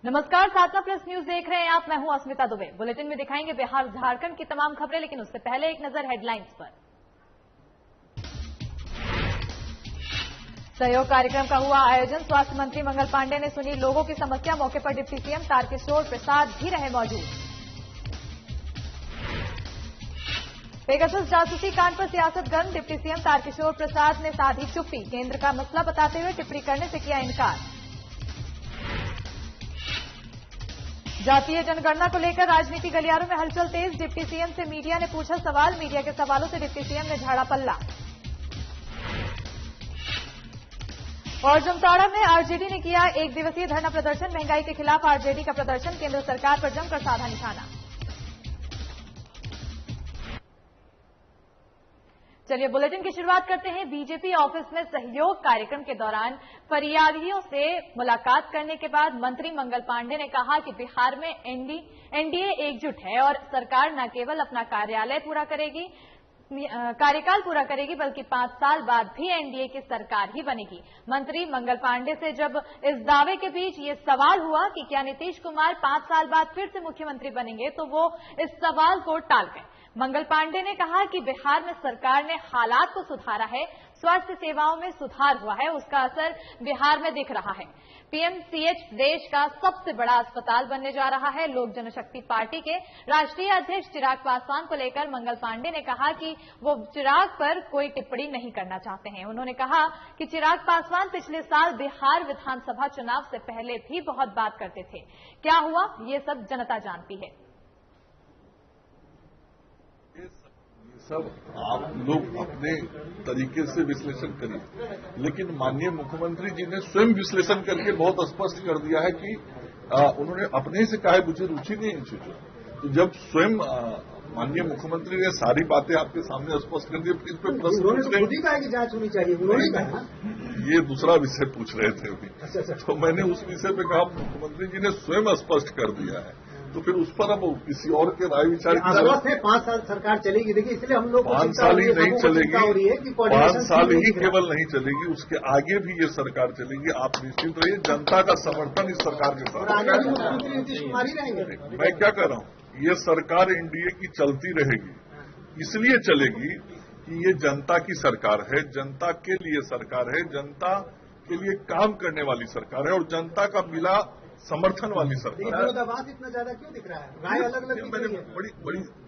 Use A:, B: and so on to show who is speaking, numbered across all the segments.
A: नमस्कार, साधना plus news देख रहे हैं आप। मैं हूं अस्मिता दुबे। बुलेटिन में दिखाएंगे बिहार झारखंड की तमाम खबरें, लेकिन उससे पहले एक नजर हेडलाइंस पर। सहयोग कार्यक्रम का हुआ आयोजन। स्वास्थ्य मंत्री मंगल पांडे ने सुनी लोगों की समस्या। मौके पर डिप्टी सीएम तारकिशोर प्रसाद भी रहे मौजूद। पेगासस जासूसी कांड पर सियासत गर्म। डिप्टी सीएम तारकिशोर प्रसाद ने साधी चुप्पी। केंद्र का मसला बताते हुए टिप्पणी करने से किया इनकार। जातीय जनगणना को लेकर राजनीति गलियारों में हलचल तेज। डिप्टी सीएम से मीडिया ने पूछा सवाल। मीडिया के सवालों से डिप्टी सीएम ने झाड़ा पल्ला। और जामताड़ा में आरजेडी ने किया एक दिवसीय धरना प्रदर्शन। महंगाई के खिलाफ आरजेडी का प्रदर्शन। केंद्र सरकार पर जमकर साधा निशाना। चलिए बुलेटिन की शुरुआत करते हैं। बीजेपी ऑफिस में सहयोग कार्यक्रम के दौरान फरियादियों से मुलाकात करने के बाद मंत्री मंगल पांडे ने कहा कि बिहार में एनडीए एकजुट है और सरकार न केवल अपना कार्यकाल पूरा करेगी बल्कि 5 साल बाद भी एनडीए की सरकार ही बनेगी। मंत्री मंगल पांडे से जब इस दावे के बीच ये सवाल हुआ कि क्या नीतीश कुमार 5 साल बाद फिर से मुख्यमंत्री बनेंगे, तो वो इस सवाल को टाल गए। मंगल पांडे ने कहा कि बिहार में सरकार ने हालात को सुधारा है, स्वास्थ्य सेवाओं में सुधार हुआ है, उसका असर बिहार में दिख रहा है। पीएमसीएच देश का सबसे बड़ा अस्पताल बनने जा रहा है। लोक जनशक्ति पार्टी के राष्ट्रीय अध्यक्ष चिराग पासवान को लेकर मंगल पांडे ने कहा कि वो चिराग पर कोई टिप्पणी नहीं करना चाहते हैं। उन्होंने कहा कि चिराग पासवान पिछले साल बिहार विधानसभा चुनाव से पहले भी बहुत बात करते थे। क्या हुआ, ये सब जनता जानती है।
B: सब आप लोग अपने तरीके से विश्लेषण करिए, लेकिन माननीय मुख्यमंत्री जी ने स्वयं विश्लेषण करके बहुत स्पष्ट कर दिया है कि उन्होंने अपने से कहा मुझे रुचि नहीं इन चीजों। तो जब स्वयं माननीय मुख्यमंत्री ने सारी बातें आपके सामने स्पष्ट कर दी, इस पर प्रश्न पूछ रहे हैं
C: कि जांच होनी चाहिए, उन्होंने कहा
B: ये दूसरा विषय पूछ रहे थे अभी। तो मैंने उस विषय पे कहा मुख्यमंत्री जी ने स्वयं स्पष्ट कर दिया है, तो फिर उस पर अब किसी और के राय विचार की
C: जरूरत है। 5 साल सरकार चलेगी, देखिए इसलिए हम लोग
B: 5 साल ही नहीं चलेगी, 5 साल ही केवल नहीं चलेगी, उसके आगे भी ये सरकार चलेगी। आप निश्चित रहिए, जनता का समर्थन इस सरकार के साथ। मैं क्या कह रहा हूँ, ये सरकार एनडीए की चलती रहेगी, इसलिए चलेगी कि ये जनता की सरकार है, जनता के लिए सरकार है, जनता के लिए काम करने वाली सरकार है और जनता का मिला समर्थन वाली सरकार।
C: विरोधाभास इतना ज्यादा क्यों दिख रहा है? राय अलग अलग।
B: मैंने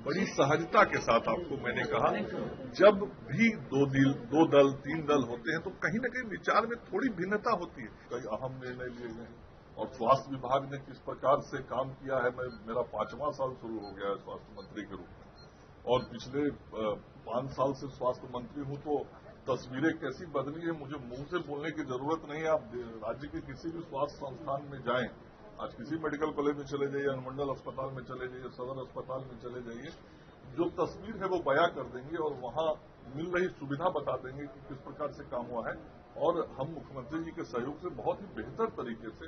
B: बड़ी सहजता के साथ आपको मैंने कहा, जब भी दो दल 3 दल होते हैं तो कहीं न कहीं विचार में थोड़ी भिन्नता होती है। कई अहम निर्णय लिए गए और स्वास्थ्य विभाग ने किस प्रकार से काम किया है। मेरा 5वां साल शुरू हो गया है स्वास्थ्य मंत्री के रूप में और पिछले 5 साल से स्वास्थ्य मंत्री हूं, तो तस्वीरें कैसी बदली है मुझे मुंह से बोलने की जरूरत नहीं है। आप राज्य के किसी भी स्वास्थ्य संस्थान में जाएं, आज किसी मेडिकल कॉलेज में चले जाइए, अनुमंडल अस्पताल में चले जाइए, सदर अस्पताल में चले जाइए, जो तस्वीर है वो बयां कर देंगे और वहां मिल रही सुविधा बता देंगे कि किस प्रकार से काम हुआ है। और हम मुख्यमंत्री जी के सहयोग से बहुत ही बेहतर तरीके से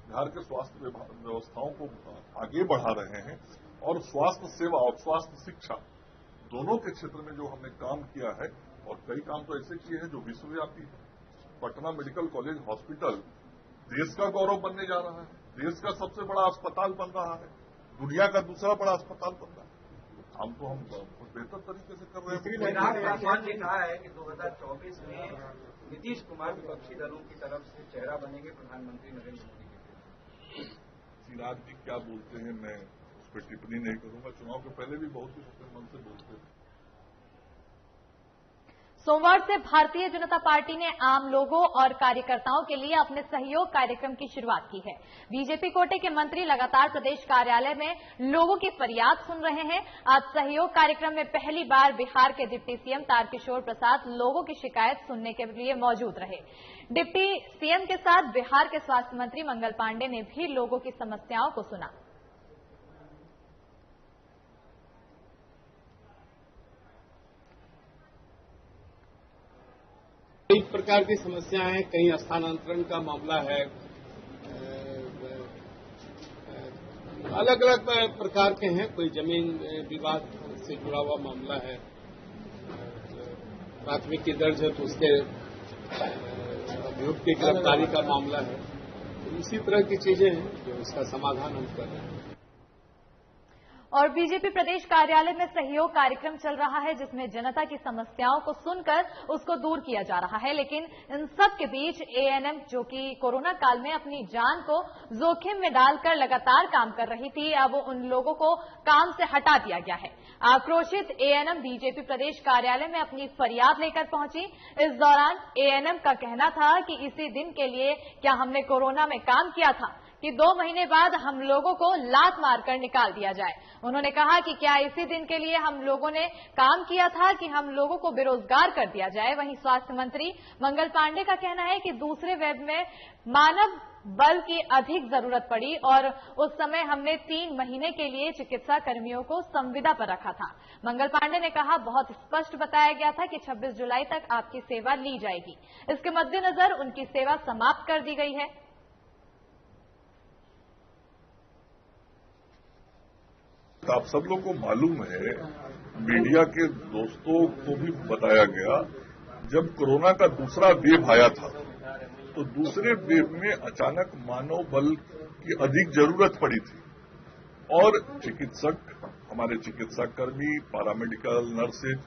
B: बिहार के स्वास्थ्य व्यवस्थाओं को आगे बढ़ा रहे हैं और स्वास्थ्य सेवा और स्वास्थ्य शिक्षा दोनों के क्षेत्र में जो हमने काम किया है, और कई काम तो ऐसे किए हैं जो विश्वव्यापी है। पटना मेडिकल कॉलेज हॉस्पिटल देश का गौरव बनने जा रहा है, देश का सबसे बड़ा अस्पताल बन रहा है, दुनिया का दूसरा बड़ा अस्पताल बन रहा है। काम तो हम बहुत बेहतर तरीके से कर रहे हैं।
D: चिराग पासवान ने कहा है कि 2024 में नीतीश कुमार विपक्षी दलों की तरफ से चेहरा बनेंगे प्रधानमंत्री नरेंद्र मोदी के।
B: चिराग जी क्या बोलते हैं मैं उस पर टिप्पणी नहीं करूंगा। चुनाव के पहले भी बहुत ही अपने मन से बोलते थे।
A: सोमवार से भारतीय जनता पार्टी ने आम लोगों और कार्यकर्ताओं के लिए अपने सहयोग कार्यक्रम की शुरुआत की है। बीजेपी कोटे के मंत्री लगातार प्रदेश कार्यालय में लोगों की फरियाद सुन रहे हैं। आज सहयोग कार्यक्रम में पहली बार बिहार के डिप्टी सीएम तारकिशोर प्रसाद लोगों की शिकायत सुनने के लिए मौजूद रहे। डिप्टी सीएम के साथ बिहार के स्वास्थ्य मंत्री मंगल पांडे ने भी लोगों की समस्याओं को सुना।
E: कई प्रकार की समस्याएं हैं, कहीं स्थानांतरण का मामला है, अलग अलग प्रकार के हैं। कोई जमीन विवाद से जुड़ा हुआ मामला है, प्राथमिकी दर्ज है तो उसके अभियुक्त की गिरफ्तारी का मामला है। इसी तरह की चीजें हैं जो इसका समाधान हम कर रहे हैं।
A: और बीजेपी प्रदेश कार्यालय में सहयोग कार्यक्रम चल रहा है, जिसमें जनता की समस्याओं को सुनकर उसको दूर किया जा रहा है। लेकिन इन सब के बीच एएनएम, जो कि कोरोना काल में अपनी जान को जोखिम में डालकर लगातार काम कर रही थी, अब उन लोगों को काम से हटा दिया गया है। आक्रोशित एएनएम बीजेपी प्रदेश कार्यालय में अपनी फरियाद लेकर पहुंची। इस दौरान एएनएम का कहना था कि इसी दिन के लिए क्या हमने कोरोना में काम किया था कि 2 महीने बाद हम लोगों को लात मारकर निकाल दिया जाए। उन्होंने कहा कि क्या इसी दिन के लिए हम लोगों ने काम किया था कि हम लोगों को बेरोजगार कर दिया जाए। वहीं स्वास्थ्य मंत्री मंगल पांडे का कहना है कि दूसरे वेब में मानव बल की अधिक जरूरत पड़ी और उस समय हमने 3 महीने के लिए चिकित्सा कर्मियों को संविदा पर रखा था। मंगल पांडे ने कहा, बहुत स्पष्ट बताया गया था कि 26 जुलाई तक आपकी सेवा ली जाएगी। इसके मद्देनजर उनकी सेवा समाप्त कर दी गई है।
B: आप सब लोग को मालूम है, मीडिया के दोस्तों को भी बताया गया, जब कोरोना का दूसरा वेव आया था तो दूसरे वेव में अचानक मानव बल की अधिक जरूरत पड़ी थी और चिकित्सक, हमारे चिकित्सा कर्मी, पैरामेडिकल, नर्सेज,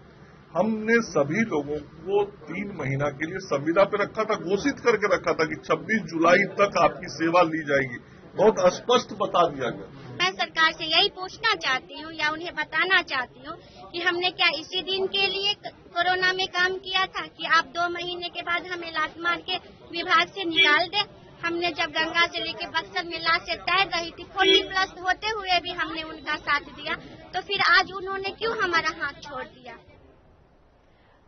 B: हमने सभी लोगों को 3 महीना के लिए संविदा पे रखा था, घोषित करके रखा था कि 26 जुलाई तक आपकी सेवा ली जाएगी। बहुत स्पष्ट बता दिया गया।
F: मैं सरकार से यही पूछना चाहती हूँ या उन्हें बताना चाहती हूँ कि हमने क्या इसी दिन के लिए कोरोना में काम किया था कि आप 2 महीने के बाद हमें लात मार के विभाग से निकाल दे। हमने जब गंगा से लेके बक्सर में लाशें तैर रही थी, 40+ होते हुए भी हमने उनका साथ दिया, तो फिर आज उन्होंने क्यों हमारा हाथ छोड़ दिया।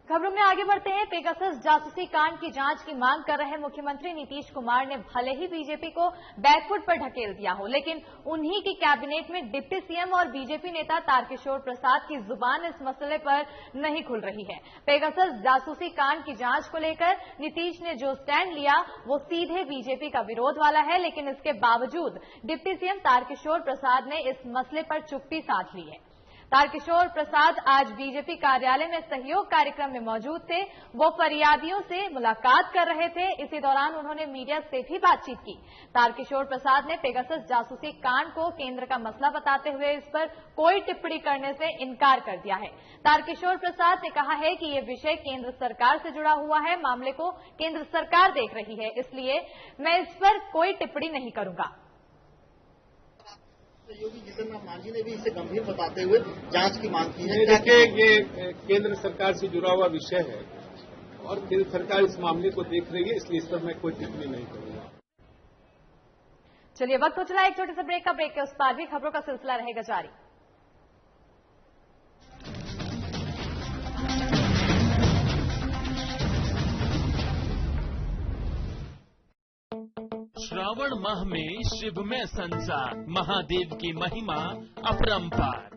A: खबरों में आगे बढ़ते हैं। पेगासस जासूसी कांड की जांच की मांग कर रहे मुख्यमंत्री नीतीश कुमार ने भले ही बीजेपी को बैकफुट पर ढकेल दिया हो, लेकिन उन्हीं की कैबिनेट में डिप्टी सीएम और बीजेपी नेता तारकिशोर प्रसाद की जुबान इस मसले पर नहीं खुल रही है। पेगासस जासूसी कांड की जांच को लेकर नीतीश ने जो स्टैंड लिया वो सीधे बीजेपी का विरोध वाला है, लेकिन इसके बावजूद डिप्टी सीएम तारकिशोर प्रसाद ने इस मसले पर चुप्पी साध ली है। तारकिशोर प्रसाद आज बीजेपी कार्यालय में सहयोग कार्यक्रम में मौजूद थे। वो फरियादियों से मुलाकात कर रहे थे। इसी दौरान उन्होंने मीडिया से भी बातचीत की। तारकिशोर प्रसाद ने पेगासस जासूसी कांड को केंद्र का मसला बताते हुए इस पर कोई टिप्पणी करने से इनकार कर दिया है। तारकिशोर प्रसाद ने कहा है कि ये विषय केंद्र सरकार से जुड़ा हुआ है, मामले को केंद्र सरकार देख रही है, इसलिए मैं इस पर कोई टिप्पणी नहीं करूंगा।
G: योगी जितनराम मांझी ने भी इसे गंभीर बताते हुए जांच की मांग की है।
E: देखिए, ये केंद्र सरकार से जुड़ा हुआ विषय है और केंद्र सरकार इस मामले को देख रही है, इसलिए इस पर मैं कोई टिप्पणी नहीं करूंगा।
A: चलिए, वक्त हो चला एक छोटे से ब्रेक का। ब्रेक के उस पार भी खबरों का सिलसिला रहेगा जारी।
H: श्रावण माह में शिव में संसार, महादेव की महिमा अपरंपार।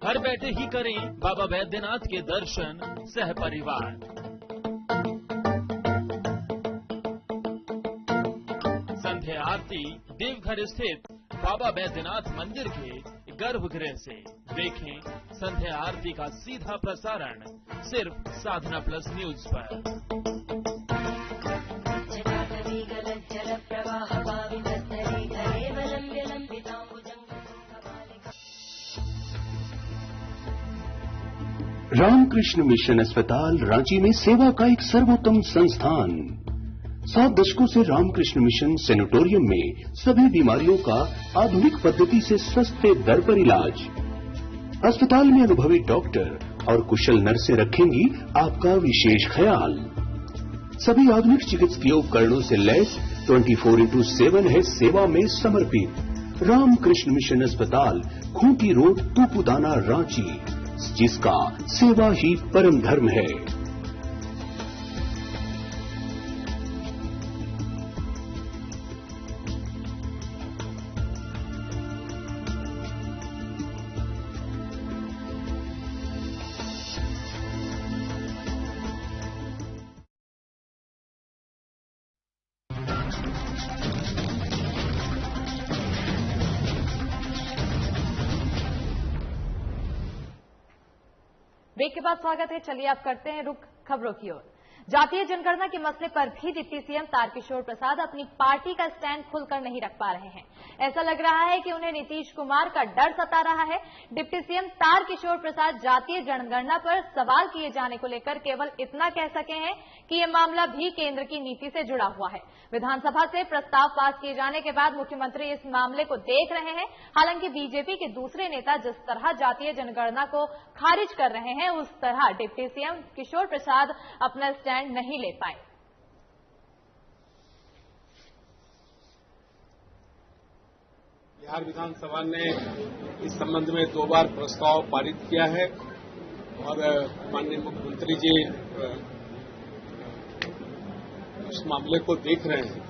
H: घर बैठे ही करें बाबा बैद्यनाथ के दर्शन सह परिवार। संध्या आरती देवघर स्थित बाबा बैद्यनाथ मंदिर के गर्भगृह से देखें। संध्या आरती का सीधा प्रसारण सिर्फ साधना प्लस न्यूज पर।
I: रामकृष्ण मिशन अस्पताल रांची में सेवा का एक सर्वोत्तम संस्थान। 7 दशकों से रामकृष्ण मिशन सैनिटोरियम में सभी बीमारियों का आधुनिक पद्धति से सस्ते दर पर इलाज। अस्पताल में अनुभवी डॉक्टर और कुशल नर्सें रखेंगी आपका विशेष ख्याल। सभी आधुनिक चिकित्सकीय उपकरणों से लैस 24/7 है सेवा में समर्पित रामकृष्ण मिशन अस्पताल, खूंटी रोड, तूपुदाना, रांची, जिसका सेवा ही परम धर्म है।
A: ब्रेक के बाद स्वागत है। चलिए अब करते हैं रुख खबरों की ओर। जातीय जनगणना के मसले पर भी डिप्टी सीएम तारकिशोर प्रसाद अपनी पार्टी का स्टैंड खुलकर नहीं रख पा रहे हैं। ऐसा लग रहा है कि उन्हें नीतीश कुमार का डर सता रहा है। डिप्टी सीएम तारकिशोर प्रसाद जातीय जनगणना पर सवाल किए जाने को लेकर केवल इतना कह सके हैं कि यह मामला भी केंद्र की नीति से जुड़ा हुआ है। विधानसभा से प्रस्ताव पास किए जाने के बाद मुख्यमंत्री इस मामले को देख रहे हैं। हालांकि बीजेपी के दूसरे नेता जिस तरह जातीय जनगणना को खारिज कर रहे हैं, उस तरह डिप्टी सीएम किशोर प्रसाद अपना स्टैंड नहीं ले पाए।
E: बिहार विधानसभा ने इस संबंध में 2 बार प्रस्ताव पारित किया है और माननीय मुख्यमंत्री जी उस मामले को देख रहे हैं।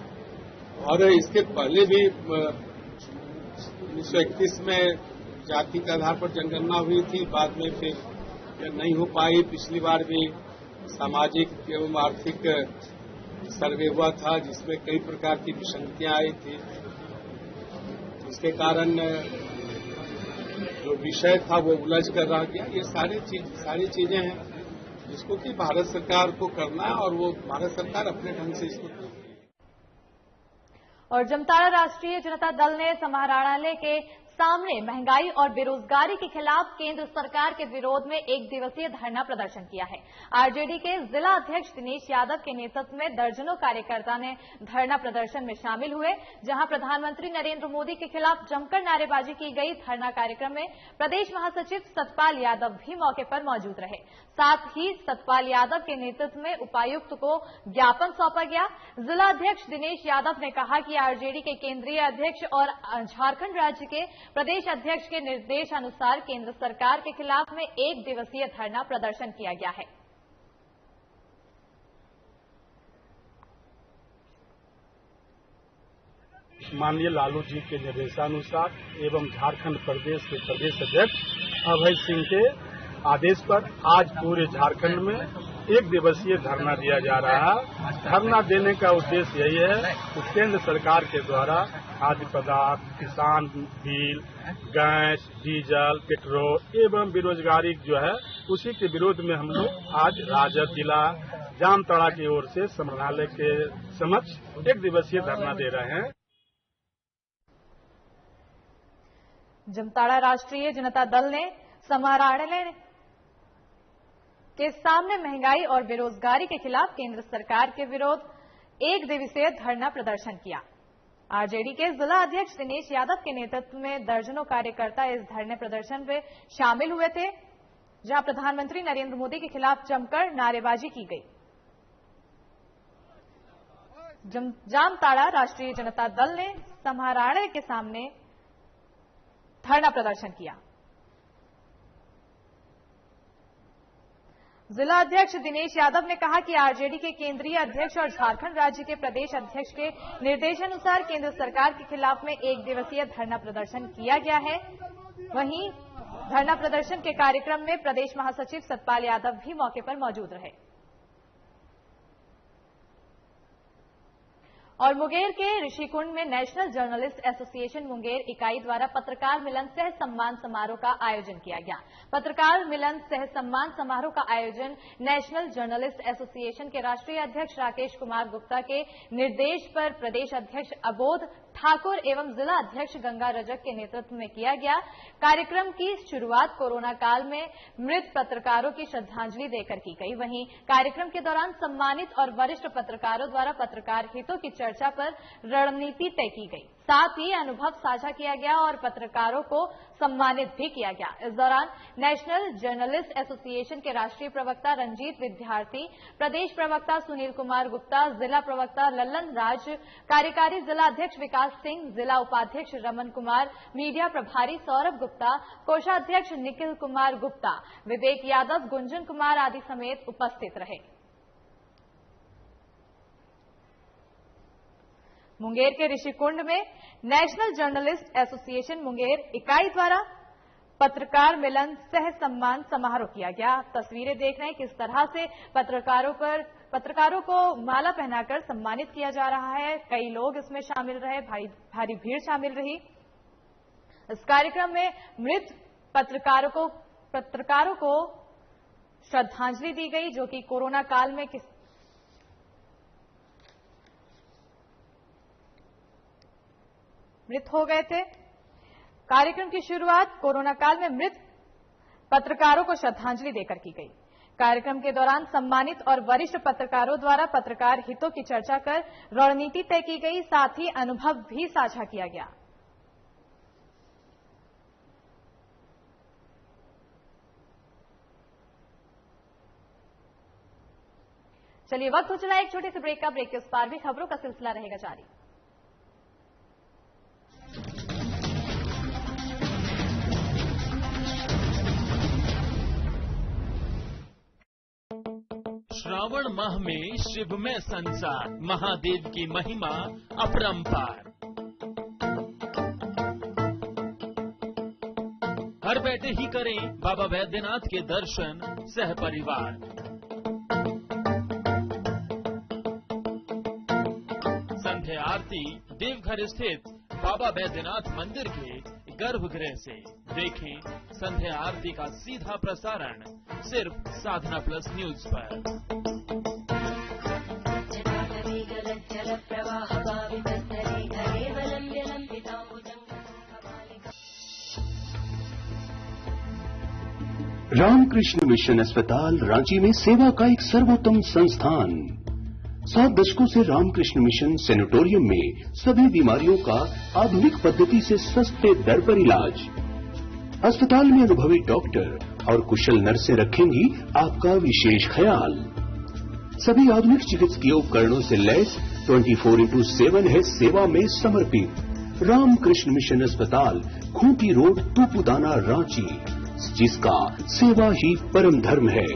E: और इसके पहले भी 1931 में जाति के आधार पर जनगणना हुई थी, बाद में फिर नहीं हो पाई। पिछली बार भी सामाजिक एवं आर्थिक सर्वे हुआ था जिसमें कई प्रकार की विसंगतियां आई थी। इसके कारण जो विषय था वो उलझ कर रह गया। ये सारी चीजें हैं जिसको कि भारत सरकार को करना है और वो भारत सरकार अपने ढंग से इसको करती है।
A: और जामताड़ा राष्ट्रीय जनता दल ने समाहरणालय के सामने महंगाई और बेरोजगारी के खिलाफ केंद्र सरकार के विरोध में 1 दिवसीय धरना प्रदर्शन किया है। आरजेडी के जिला अध्यक्ष दिनेश यादव के नेतृत्व में दर्जनों कार्यकर्ता ने धरना प्रदर्शन में शामिल हुए, जहां प्रधानमंत्री नरेंद्र मोदी के खिलाफ जमकर नारेबाजी की गई। धरना कार्यक्रम में प्रदेश महासचिव सतपाल यादव भी मौके पर मौजूद रहे। साथ ही सतपाल यादव के नेतृत्व में उपायुक्त को ज्ञापन सौंपा गया। जिला अध्यक्ष दिनेश यादव ने कहा कि आरजेडी के केंद्रीय अध्यक्ष और झारखंड राज्य के प्रदेश अध्यक्ष के निर्देशानुसार केंद्र सरकार के खिलाफ में 1 दिवसीय धरना प्रदर्शन किया गया है।
J: माननीय लालू जी के निर्देशानुसार एवं झारखंड प्रदेश के प्रदेश अध्यक्ष अभय सिंह के आदेश पर आज पूरे झारखंड में 1 दिवसीय धरना दिया जा रहा है। धरना देने का उद्देश्य यही है कि केंद्र सरकार के द्वारा खाद्य पदार्थ, किसान बिल, गैस, डीजल, पेट्रोल एवं बेरोजगारी जो है उसी के विरोध में हम लोग आज राजद जिला जामताड़ा की ओर से समाहरणालय के समक्ष 1 दिवसीय धरना दे रहे हैं।
A: जामताड़ा राष्ट्रीय जनता दल ने समाहरणालय के सामने महंगाई और बेरोजगारी के खिलाफ केंद्र सरकार के विरोध 1 दिवसीय धरना प्रदर्शन किया। आरजेडी के जिला अध्यक्ष दिनेश यादव के नेतृत्व में दर्जनों कार्यकर्ता इस धरने प्रदर्शन में शामिल हुए थे, जहां प्रधानमंत्री नरेंद्र मोदी के खिलाफ जमकर नारेबाजी की गई। जामताड़ा राष्ट्रीय जनता दल ने समाहरणालय के सामने धरना प्रदर्शन किया। जिला अध्यक्ष दिनेश यादव ने कहा कि आरजेडी के केंद्रीय अध्यक्ष और झारखंड राज्य के प्रदेश अध्यक्ष के निर्देशानुसार केंद्र सरकार के खिलाफ में 1 दिवसीय धरना प्रदर्शन किया गया है। वहीं धरना प्रदर्शन के कार्यक्रम में प्रदेश महासचिव सतपाल यादव भी मौके पर मौजूद रहे। और मुंगेर के ऋषिकुंड में नेशनल जर्नलिस्ट एसोसिएशन मुंगेर इकाई द्वारा पत्रकार मिलन सह सम्मान समारोह का आयोजन किया गया। पत्रकार मिलन सह सम्मान समारोह का आयोजन नेशनल जर्नलिस्ट एसोसिएशन के राष्ट्रीय अध्यक्ष राकेश कुमार गुप्ता के निर्देश पर प्रदेश अध्यक्ष अबोध ठाकुर एवं जिला अध्यक्ष गंगा रजक के नेतृत्व में किया गया। कार्यक्रम की शुरुआत कोरोना काल में मृत पत्रकारों की श्रद्धांजलि देकर की गई। वहीं कार्यक्रम के दौरान सम्मानित और वरिष्ठ पत्रकारों द्वारा पत्रकार हितों की चर्चा पर रणनीति तय की गई। साथ ही अनुभव साझा किया गया और पत्रकारों को सम्मानित भी किया गया। इस दौरान नेशनल जर्नलिस्ट एसोसिएशन के राष्ट्रीय प्रवक्ता रंजीत विद्यार्थी, प्रदेश प्रवक्ता सुनील कुमार गुप्ता, जिला प्रवक्ता लल्लन राज, कार्यकारी जिला अध्यक्ष विकास सिंह, जिला उपाध्यक्ष रमन कुमार, मीडिया प्रभारी सौरभ गुप्ता, कोषाध्यक्ष निखिल कुमार गुप्ता, विवेक यादव, गुंजन कुमार आदि समेत उपस्थित रहे। मुंगेर के ऋषिकुंड में नेशनल जर्नलिस्ट एसोसिएशन मुंगेर इकाई द्वारा पत्रकार मिलन सह सम्मान समारोह किया गया। तस्वीरें देख रहे हैं किस तरह से पत्रकारों को माला पहनाकर सम्मानित किया जा रहा है। कई लोग इसमें शामिल रहे, भारी भीड़ शामिल रही। इस कार्यक्रम में मृत पत्रकारों को श्रद्धांजलि दी गई, जो कि कोरोना काल में मृत हो गए थे। कार्यक्रम की शुरुआत कोरोना काल में मृत पत्रकारों को श्रद्धांजलि देकर की गई। कार्यक्रम के दौरान सम्मानित और वरिष्ठ पत्रकारों द्वारा पत्रकार हितों की चर्चा कर रणनीति तय की गई, साथ ही अनुभव भी साझा किया गया। चलिए वक्त हो चला एक छोटे से ब्रेक का। ब्रेक के उस पार भी खबरों का सिलसिला रहेगा जारी।
H: श्रावण माह में शिवमय संसार, महादेव की महिमा अपरंपार। घर बैठे ही करें बाबा बैद्यनाथ के दर्शन सह परिवार। संध्या आरती देवघर स्थित बाबा बैद्यनाथ मंदिर के गर्भगृह से। देखें संध्या आरती का सीधा प्रसारण सिर्फ साधना प्लस न्यूज पर।
I: रामकृष्ण मिशन अस्पताल रांची में सेवा का एक सर्वोत्तम संस्थान। 7 दशकों से रामकृष्ण मिशन सैनिटोरियम में सभी बीमारियों का आधुनिक पद्धति से सस्ते दर पर इलाज। अस्पताल में अनुभवी डॉक्टर और कुशल नर्सें रखेंगी आपका विशेष ख्याल। सभी आधुनिक चिकित्सकीय उपकरणों से लैस 24/7 है सेवा में समर्पित रामकृष्ण मिशन अस्पताल, खूंटी रोड, तूपुदाना, रांची, जिसका सेवा ही परम धर्म है।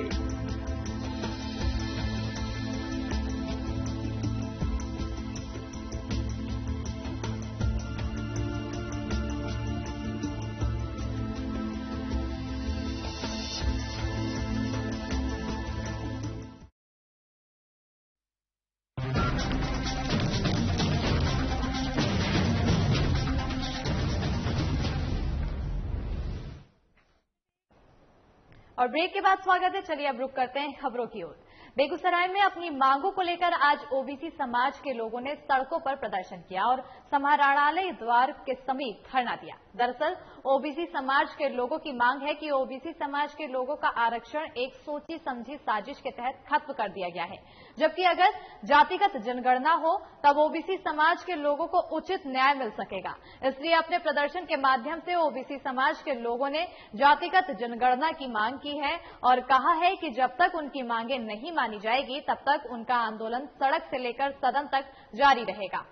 A: और ब्रेक के बाद स्वागत है। चलिए अब रुक करते हैं खबरों की ओर। बेगूसराय में अपनी मांगों को लेकर आज ओबीसी समाज के लोगों ने सड़कों पर प्रदर्शन किया और समाहरणालय द्वार के समीप धरना दिया। दरअसल ओबीसी समाज के लोगों की मांग है कि ओबीसी समाज के लोगों का आरक्षण एक सोची समझी साजिश के तहत खत्म कर दिया गया है, जबकि अगर जातिगत जनगणना हो तब ओबीसी समाज के लोगों को उचित न्याय मिल सकेगा। इसलिए अपने प्रदर्शन के माध्यम से ओबीसी समाज के लोगों ने जातिगत जनगणना की मांग की है और कहा है कि जब तक उनकी मांगे नहीं मानी जाएगी तब तक उनका आंदोलन सड़क से लेकर सदन तक जारी रहेगा।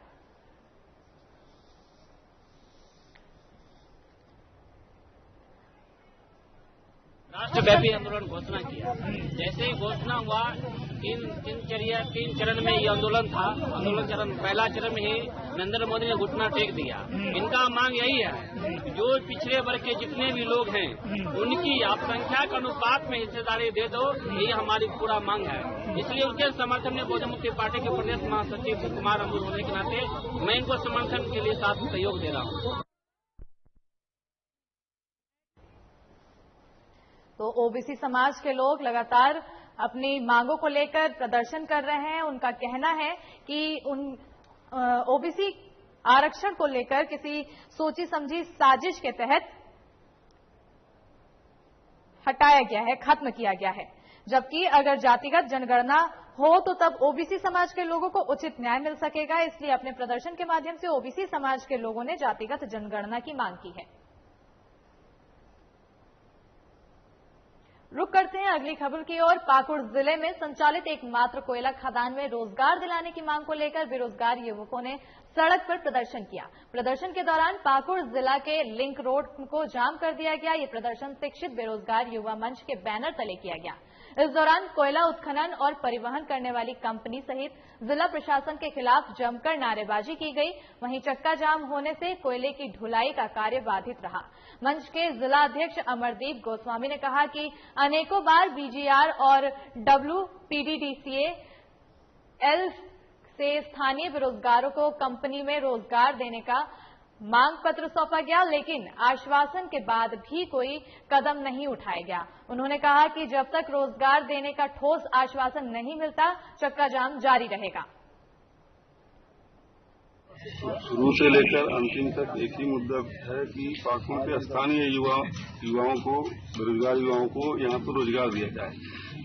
K: राष्ट्रव्यापी आंदोलन घोषणा किया। जैसे ही घोषणा हुआ तीन चरण में ये आंदोलन था। आंदोलन चरण पहला चरण में ही नरेंद्र मोदी ने घुटना टेक दिया। इनका मांग यही है जो पिछड़े वर्ग के जितने भी लोग हैं उनकी आप संख्या के अनुपात में हिस्सेदारी दे दो, यही हमारी पूरा मांग है। इसलिए उनके समर्थन में बहुजन मुक्ति पार्टी के प्रदेश महासचिव शिव कुमार अमूल होने के नाते मैं इनको समर्थन के लिए साथ सहयोग दे रहा हूँ।
A: तो ओबीसी समाज के लोग लगातार अपनी मांगों को लेकर प्रदर्शन कर रहे हैं। उनका कहना है कि उन ओबीसी आरक्षण को लेकर किसी सोची समझी साजिश के तहत हटाया गया है, खत्म किया गया है, जबकि अगर जातिगत जनगणना हो तो तब ओबीसी समाज के लोगों को उचित न्याय मिल सकेगा। इसलिए अपने प्रदर्शन के माध्यम से ओबीसी समाज के लोगों ने जातिगत जनगणना की मांग की है। रुक करते हैं अगली खबर की ओर। पाकुड़ जिले में संचालित एकमात्र कोयला खदान में रोजगार दिलाने की मांग को लेकर बेरोजगार युवकों ने सड़क पर प्रदर्शन किया। प्रदर्शन के दौरान पाकुड़ जिला के लिंक रोड को जाम कर दिया गया। ये प्रदर्शन शिक्षित बेरोजगार युवा मंच के बैनर तले किया गया। इस दौरान कोयला उत्खनन और परिवहन करने वाली कंपनी सहित जिला प्रशासन के खिलाफ जमकर नारेबाजी की गई। वहीं चक्का जाम होने से कोयले की ढुलाई का कार्य बाधित रहा। मंच के जिला अध्यक्ष अमरदीप गोस्वामी ने कहा कि अनेकों बार बीजीआर और WPDDCA-L से स्थानीय बेरोजगारों को कंपनी में रोजगार देने का मांग पत्र सौंपा गया, लेकिन आश्वासन के बाद भी कोई कदम नहीं उठाया गया। उन्होंने कहा कि जब तक रोजगार देने का ठोस आश्वासन नहीं मिलता चक्का जाम जारी रहेगा।
L: शुरू से लेकर अंतिम तक एक ही मुद्दा है कि पाकुड़ के स्थानीय युवाओं को, बेरोजगार युवाओं को यहाँ पर रोजगार दिया जाए।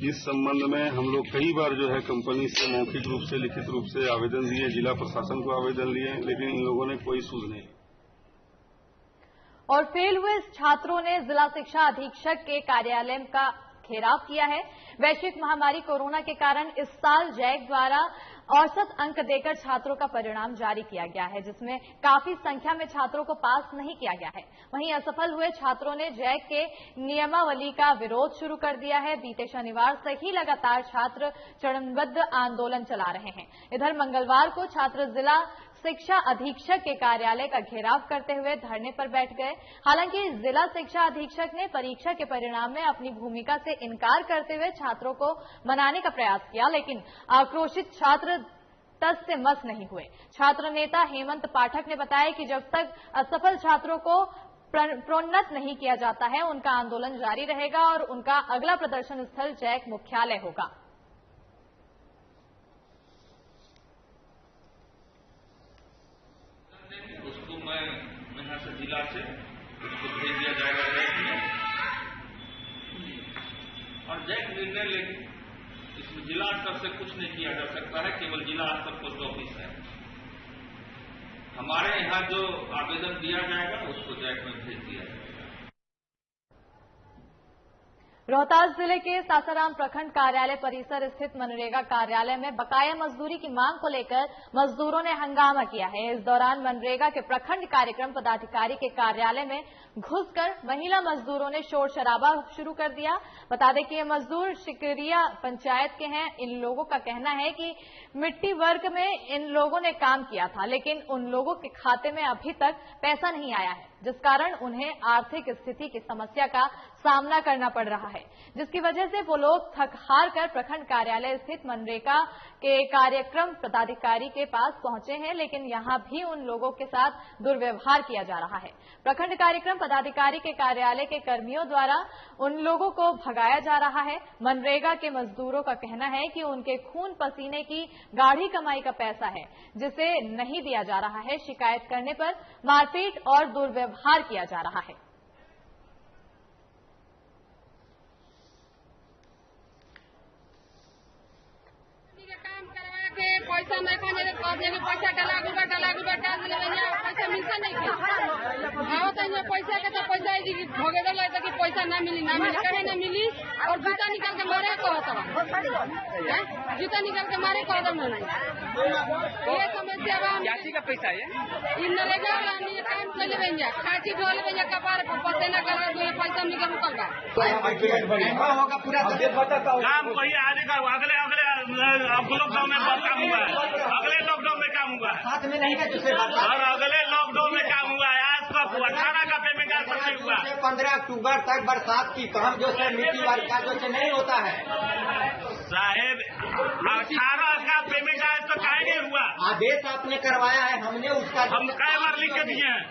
L: इस संबंध में हम लोग कई बार जो है कंपनी से मौखिक रूप से, लिखित रूप से आवेदन दिए, जिला प्रशासन को आवेदन दिए, लेकिन इन लोगों ने कोई सूझ नहीं।
A: और फेल हुए छात्रों ने जिला शिक्षा अधीक्षक के कार्यालय का घेराव किया है। वैश्विक महामारी कोरोना के कारण इस साल जैक द्वारा औसत अंक देकर छात्रों का परिणाम जारी किया गया है, जिसमें काफी संख्या में छात्रों को पास नहीं किया गया है। वहीं असफल हुए छात्रों ने जैक के नियमावली का विरोध शुरू कर दिया है। बीते शनिवार से ही लगातार छात्र चरणबद्ध आंदोलन चला रहे हैं। इधर मंगलवार को छात्र जिला शिक्षा अधीक्षक के कार्यालय का घेराव करते हुए धरने पर बैठ गए। हालांकि जिला शिक्षा अधीक्षक ने परीक्षा के परिणाम में अपनी भूमिका से इनकार करते हुए छात्रों को मनाने का प्रयास किया, लेकिन आक्रोशित छात्र तस से मस नहीं हुए। छात्र नेता हेमंत पाठक ने बताया कि जब तक असफल छात्रों को प्रोन्नत नहीं किया जाता है, उनका आंदोलन जारी रहेगा और उनका अगला प्रदर्शन स्थल जैक मुख्यालय होगा।
M: उसको मैं यहाँ से जिला से उसको भेज दिया जाएगा जैक में, और जैक निर्णय लेगी। इसमें जिला स्तर से कुछ नहीं किया जा सकता है, केवल जिला स्तर पोस्ट ऑफिस है। हमारे यहाँ जो आवेदन दिया जाएगा उसको जैक में भेज दिया जाएगा।
A: रोहतास जिले के सासाराम प्रखंड कार्यालय परिसर स्थित मनरेगा कार्यालय में बकाया मजदूरी की मांग को लेकर मजदूरों ने हंगामा किया है। इस दौरान मनरेगा के प्रखंड कार्यक्रम पदाधिकारी के कार्यालय में घुसकर महिला मजदूरों ने शोर शराबा शुरू कर दिया। बता दें कि ये मजदूर शिकरिया पंचायत के हैं। इन लोगों का कहना है कि मिट्टी वर्क में इन लोगों ने काम किया था, लेकिन उन लोगों के खाते में अभी तक पैसा नहीं आया है, जिस कारण उन्हें आर्थिक स्थिति की समस्या का सामना करना पड़ रहा है, जिसकी वजह से वो लोग थक हार कर प्रखंड कार्यालय स्थित मनरेगा के कार्यक्रम पदाधिकारी के पास पहुंचे हैं, लेकिन यहां भी उन लोगों के साथ दुर्व्यवहार किया जा रहा है। प्रखंड कार्यक्रम पदाधिकारी के कार्यालय के कर्मियों द्वारा उन लोगों को भगाया जा रहा है। मनरेगा के मजदूरों का कहना है कि उनके खून पसीने की गाढ़ी कमाई का पैसा है, जिसे नहीं दिया जा रहा है। शिकायत करने पर मारपीट और दुर्व्यवहार किया जा रहा है।
N: पैसा नहीं खाने पैसा डला गुबा डाल पैसा मिलता नहीं क्या तो पैसा के तो पैसा भोगे दल कि पैसा ना मिली कहे ना मिली, और जूता निकाल के मारे जूता निकाल के मारे कह दम नहीं। ये समस्या का पैसा है इन नरेगा काम चले भैया खाची ढोल भैया कपार पते ना करा पैसा निकल होगा पूरा काम वही आने का अगले लॉकडाउन में काम हुआ है, अगले लॉकडाउन में काम हुआ है, साथ में नहीं है और अगले लॉकडाउन में काम हुआ है। आज तक 18 का पेमेंट आज तक नहीं हुआ। 15 अक्टूबर तक बरसात की काम जो है मिट्टी वाली का जो नहीं होता है साहेब, 18 का पेमेंट आज तक काहे नहीं हुआ। आदेश आपने करवाया है, हमने उसका हम कई बार लिख के दिए हैं।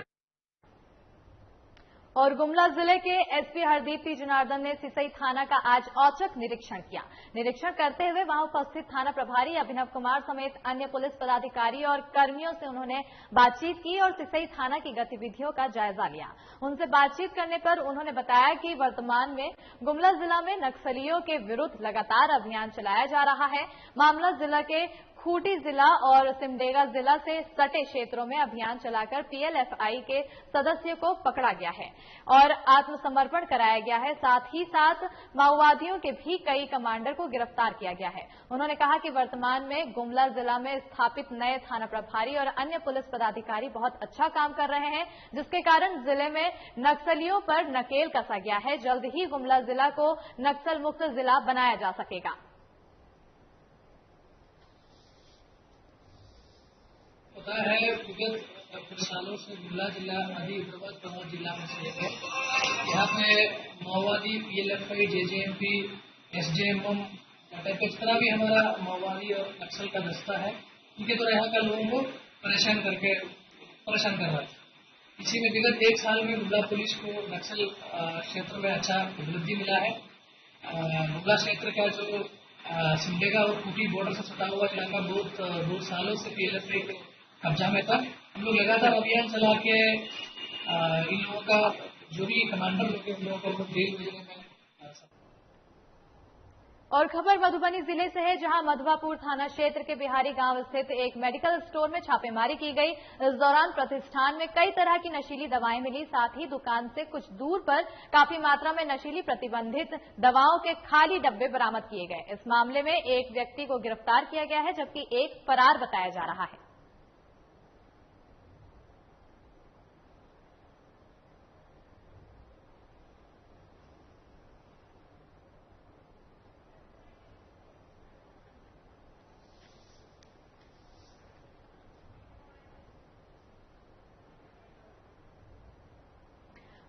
A: और गुमला जिले के एसपी हरदीप पी जनार्दन ने सिसई थाना का आज औचक निरीक्षण किया। निरीक्षण करते हुए वहां उपस्थित थाना प्रभारी अभिनव कुमार समेत अन्य पुलिस पदाधिकारी और कर्मियों से उन्होंने बातचीत की और सिसई थाना की गतिविधियों का जायजा लिया। उनसे बातचीत करने पर उन्होंने बताया कि वर्तमान में गुमला जिला में नक्सलियों के विरुद्ध लगातार अभियान चलाया जा रहा है। मामला जिला के खूंटी जिला और सिमडेगा जिला से सटे क्षेत्रों में अभियान चलाकर पीएलएफआई के सदस्यों को पकड़ा गया है और आत्मसमर्पण कराया गया है। साथ ही साथ माओवादियों के भी कई कमांडर को गिरफ्तार किया गया है। उन्होंने कहा कि वर्तमान में गुमला जिला में स्थापित नए थाना प्रभारी और अन्य पुलिस पदाधिकारी बहुत अच्छा काम कर रहे हैं, जिसके कारण जिले में नक्सलियों पर नकेल कसा गया है। जल्द ही गुमला जिला को नक्सल मुक्त जिला बनाया जा सकेगा।
O: पता है विगत कुछ सालों से गुमला जिला आदि उग्रवाद प्रभावित जिला में से है। यहाँ पे माओवादी, पीएलएफआई, जेजेएमपी, एसजेएमएम टाइप इस तरह भी हमारा माओवादी और नक्सल का दस्ता है। इनके द्वारा यहाँ का लोगों को परेशान कर रहा है। इसी में विगत 1 साल में गुमला पुलिस को नक्सल क्षेत्र में अच्छा उपलब्धि मिला है। गुमला क्षेत्र का जो सिमडेगा और खूंटी बॉर्डर से सटा हुआ इलाका बहुत सालों से पीएलएफआई कब्जा में था। हम लोग लगातार अभियान चला के इन लोगों का जो भी कमांडर लोग हैं, उन लोगों को जेल भेजने में।
A: और खबर मधुबनी जिले से है, जहां मधवापुर थाना क्षेत्र के बिहारी गांव स्थित एक मेडिकल स्टोर में छापेमारी की गई। इस दौरान प्रतिष्ठान में कई तरह की नशीली दवाएं मिली। साथ ही दुकान से कुछ दूर पर काफी मात्रा में नशीली प्रतिबंधित दवाओं के खाली डब्बे बरामद किए गए। इस मामले में एक व्यक्ति को गिरफ्तार किया गया है, जबकि एक फरार बताया जा रहा है।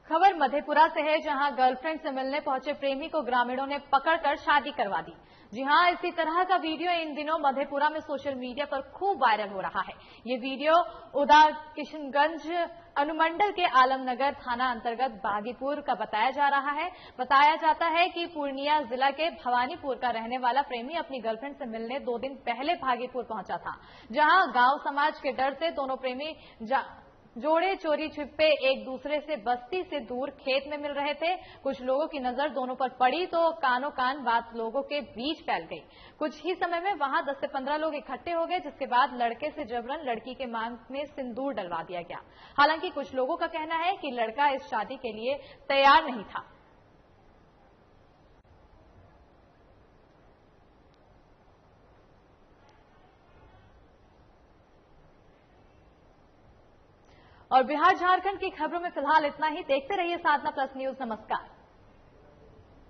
A: खबर मधेपुरा से है, जहां गर्लफ्रेंड से मिलने पहुंचे प्रेमी को ग्रामीणों ने पकड़कर शादी करवा दी। जी हां, इसी तरह का वीडियो इन दिनों मधेपुरा में सोशल मीडिया पर खूब वायरल हो रहा है। ये वीडियो उदार किशनगंज अनुमंडल के आलमनगर थाना अंतर्गत बागीपुर का बताया जा रहा है। बताया जाता है कि पूर्णिया जिला के भवानीपुर का रहने वाला प्रेमी अपनी गर्लफ्रेंड से मिलने 2 दिन पहले भागीपुर पहुंचा था, जहां गांव समाज के डर से दोनों प्रेमी जोड़े चोरी छिपे एक दूसरे से बस्ती से दूर खेत में मिल रहे थे। कुछ लोगों की नजर दोनों पर पड़ी तो कानो कान बात लोगों के बीच फैल गई। कुछ ही समय में वहां 10 से 15 लोग इकट्ठे हो गए, जिसके बाद लड़के से जबरन लड़की के मांग में सिंदूर डलवा दिया गया। हालांकि कुछ लोगों का कहना है कि लड़का इस शादी के लिए तैयार नहीं था। और बिहार झारखंड की खबरों में फिलहाल इतना ही। देखते रहिए साधना प्लस न्यूज। नमस्कार।